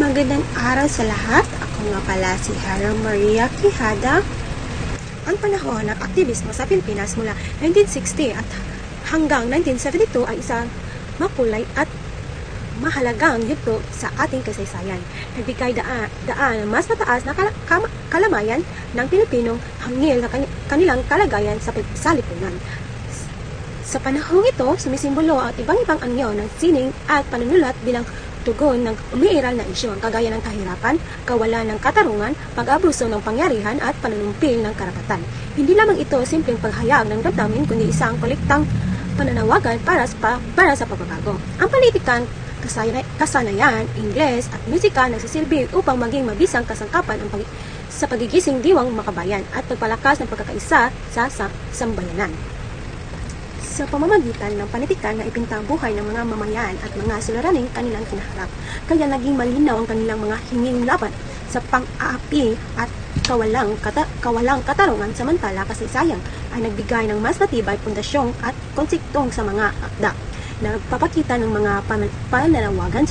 Magandang araw sa lahat. Ako nga pala si Hara Maria Quijada. Ang panahon ng aktivismo sa Pilipinas mula 1960 at hanggang 1972 ay isang makulay at mahalagang yugto sa ating kasaysayan. Nagbigay daan mas mataas na kalamayan ng Pilipinong hangil na kanilang kalagayan sa lipunan. Sa panahong ito, sumisimbolo ang ibang-ibang anyo ng sining at panunulat bilang tugon ng umiiral na isyu, kagaya ng kahirapan, kawalan ng katarungan, pag-abuso ng pangyarihan at panunumpil ng karapatan. Hindi lamang ito simpleng paghayag ng damdamin, kundi isang kolektang pananawagan para sa pagbabago. Ang politikan, kasanayan, Ingles at musika nagsisilbi upang maging mabisang kasangkapan sa pagigising diwang makabayan at pagpalakas ng pagkakaisa sa sambayanan. Sa pamamagitan ng panitikan na ipintang buhay ng mga mamayan at mga suliraning kanilang kinaharap, kaya naging malinaw ang kanilang mga hinging laban sa pang-aapi at kawalang katarungan, samantala kasaysayan ay nagbigay ng mas matibay pundasyong at konseptong sa mga akda na nagpapakita ng mga pananawagan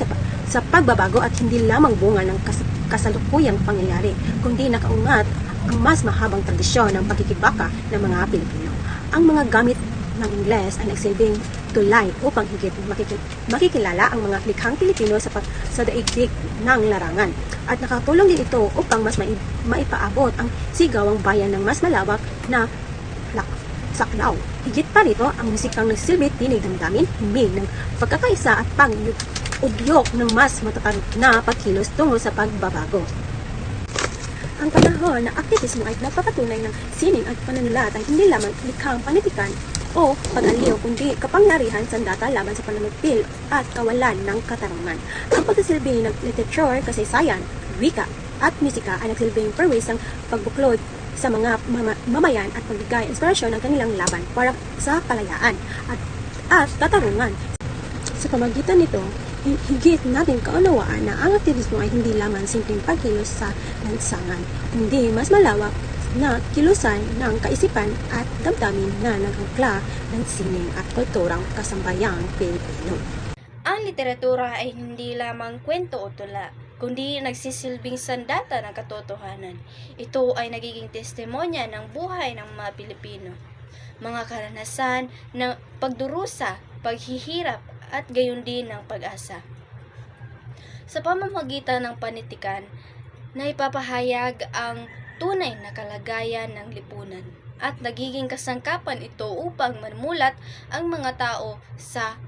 sa pagbabago at hindi lamang bunga ng kasalukuyang pangyayari, kundi nakaungat ang mas mahabang tradisyon ng pagkikibaka ng mga Pilipino. Ang mga gamit ng Ingles ay nagsilbing tulay upang higit makikilala ang mga likhang Pilipino sa daigdig ng larangan. At nakatulong din ito upang mas maipaabot ang sigawang bayan ng mas malawak na saklaw. Higit pa rito, ang musikang nagsilbi tinig damdamin, himig ng pagkakaisa at pag-udyok ng mas matatag na pagkilos tungo sa pagbabago. Ang panahon ng aktivismo ay nagpapatunay ng sining at panunulat ay hindi lamang likhang panitikan o pag-aliw, kundi kapangyarihan sandata laban sa pananupil at kawalan ng katarungan. Ang pagsisilbi ng literature, kasaysayan, wika at musika ay nagsilbing perwisang pagbuklod sa mga mamayan at pagbigay inspirasyon ng kanilang laban para sa kalayaan at katarungan. Sa pamagitan nito, higit natin kaunawaan na ang aktivismo ay hindi lamang simpleng pagkilos sa lansangan, kundi mas malawak na kilusan ng kaisipan at damdamin na nagangkla ng sining at kulturang kasambayang Pilipino. Ang literatura ay hindi lamang kwento o tula, kundi nagsisilbing sandata ng katotohanan. Ito ay nagiging testimonya ng buhay ng mga Pilipino, mga karanasan ng pagdurusa, paghihirap at gayon din ng pag-asa. Sa pamamagitan ng panitikan, naipapahayag ang tunay na kalagayan ng lipunan at nagiging kasangkapan ito upang mamulat ang mga tao sa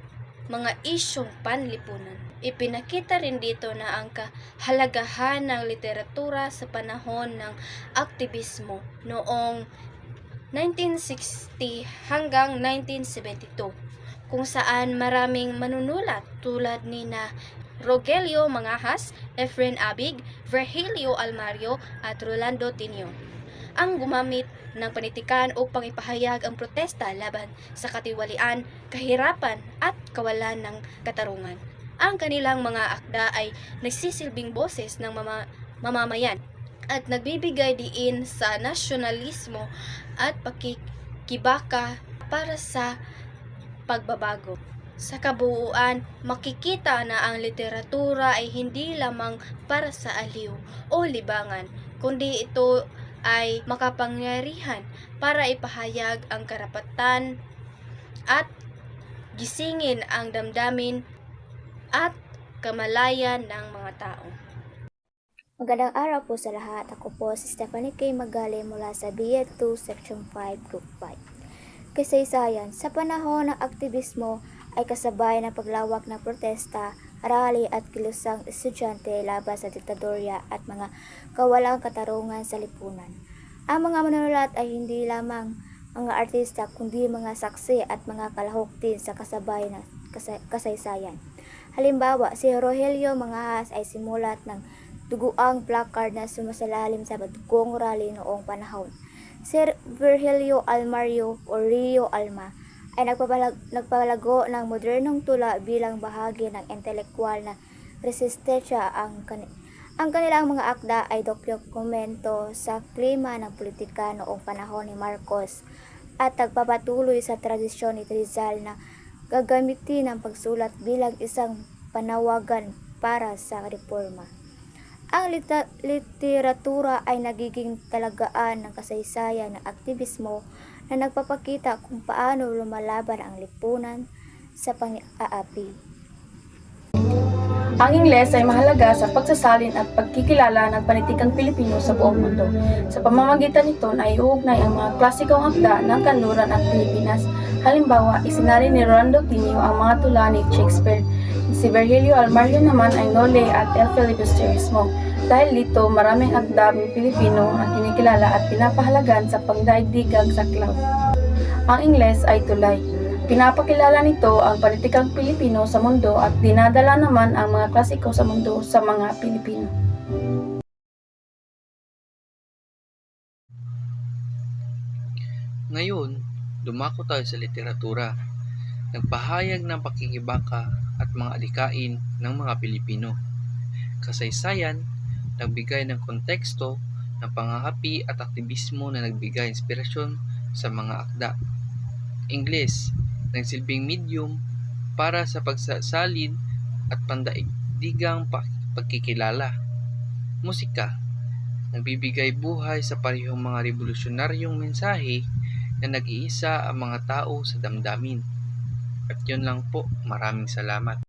mga isyong panlipunan. Ipinakita rin dito na ang kahalagahan ng literatura sa panahon ng aktivismo noong 1960 hanggang 1972, kung saan maraming manunulat tulad ni na Rogelio Mangajas, Efren Abig, Virgilio Almario at Rolando Tinio ang gumamit ng panitikan upang ipahayag ang protesta laban sa katiwalian, kahirapan at kawalan ng katarungan. Ang kanilang mga akda ay nagsisilbing boses ng mamamayan at nagbibigay diin sa nasyonalismo at pakikibaka para sa pagbabago. Sa kabuuan, makikita na ang literatura ay hindi lamang para sa aliw o libangan, kundi ito ay makapangyarihan para ipahayag ang karapatan at gisingin ang damdamin at kamalayan ng mga tao. Magandang araw po sa lahat. Ako po si Stephanie K. Magali mula sa BA2 Section 5 Group 5. Kasaysayan, sa panahon ng aktivismo ay kasabay ng paglawak ng protesta, rally at kilusang estudyante laban sa diktadorya at mga kawalang katarungan sa lipunan. Ang mga manunulat ay hindi lamang mga artista kundi mga saksi at mga kalahok din sa kasabay na kasaysayan. Halimbawa, si Rogelio Mangajas ay simulat ng duguang placard na sumasalalim sa badugong rally noong panahon. Si Virgilio Almario o Rio Alma ay nagpalago ng modernong tula bilang bahagi ng intelekwal na resistensya. Ang kanilang mga akda ay dokumento sa klima ng politika noong panahon ni Marcos at nagpapatuloy sa tradisyon ni Rizal na gagamitin ang pagsulat bilang isang panawagan para sa reforma. Ang literatura ay nagiging talagaan ng kasaysayan ng aktivismo na nagpapakita kung paano lumalaban ang lipunan sa pang-aapi. Ang Ingles ay mahalaga sa pagsasalin at pagkikilala ng panitikang Pilipino sa buong mundo. Sa pamamagitan nito ay iuugnay ang mga klasikong akda ng kanluran at Pilipinas. Halimbawa, isinari ni Rolando Tinio ang mga tula ni Shakespeare. Si Virgilio Almario naman ay Nole at El Filibusterismo. Dahil dito, maraming akda Pilipino ang kinikilala at pinapahalagan sa pagdaigdigang saklaw. Ang Ingles ay tulay. Pinapakilala nito ang panitikang Pilipino sa mundo at dinadala naman ang mga klasiko sa mundo sa mga Pilipino. Ngayon, dumako tayo sa literatura. Nagpahayag ng pakikibaka at mga adikain ng mga Pilipino. Kasaysayan, nagbigay ng konteksto ng pangangapi at aktivismo na nagbigay inspirasyon sa mga akda. Ingles, nagsilbing medium para sa pagsasalin at pandaigdigang pagkikilala. Musika, nagbibigay buhay sa parehong mga revolusyonaryong mensahe na nag-iisa ang mga tao sa damdamin. At yun lang po, maraming salamat.